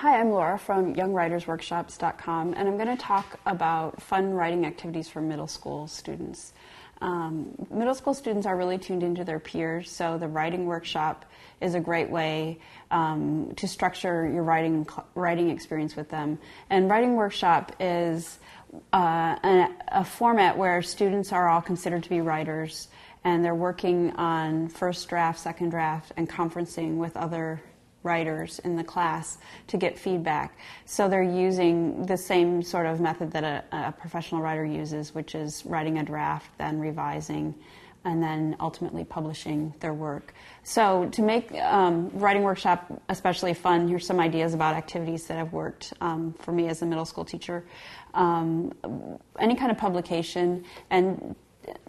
Hi, I'm Laura from YoungWritersWorkshops.com, and I'm going to talk about fun writing activities for middle school students. Middle school students are really tuned into their peers, so the writing workshop is a great way to structure your writing experience with them. And writing workshop is a format where students are all considered to be writers, and they're working on first draft, second draft, and conferencing with other writers in the class to get feedback. So they're using the same sort of method that a professional writer uses, which is writing a draft, then revising, and then ultimately publishing their work. So to make writing workshop especially fun, here's some ideas about activities that have worked for me as a middle school teacher. Any kind of publication, and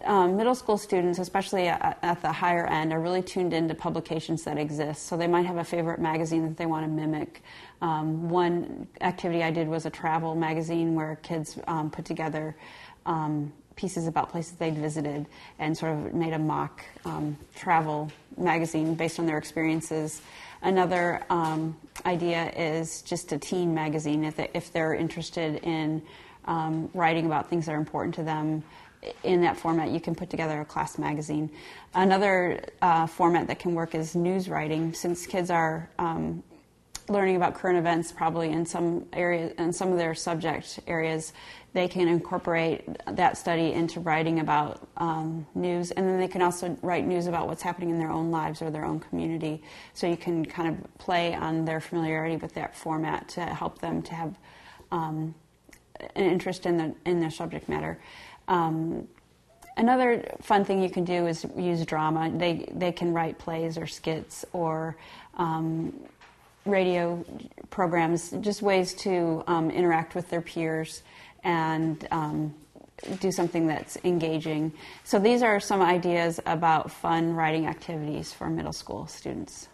middle school students, especially at the higher end, are really tuned into publications that exist. So they might have a favorite magazine that they want to mimic. One activity I did was a travel magazine where kids put together pieces about places they'd visited and sort of made a mock travel magazine based on their experiences. Another idea is just a teen magazine if they're interested in writing about things that are important to them. In that format, you can put together a class magazine. Another format that can work is news writing. Since kids are learning about current events probably in some areas, in some of their subject areas, they can incorporate that study into writing about news, and then they can also write news about what's happening in their own lives or their own community. So you can kind of play on their familiarity with that format to help them to have an interest in their subject matter. Another fun thing you can do is use drama. They can write plays or skits or radio programs, just ways to interact with their peers and do something that's engaging. So these are some ideas about fun writing activities for middle school students.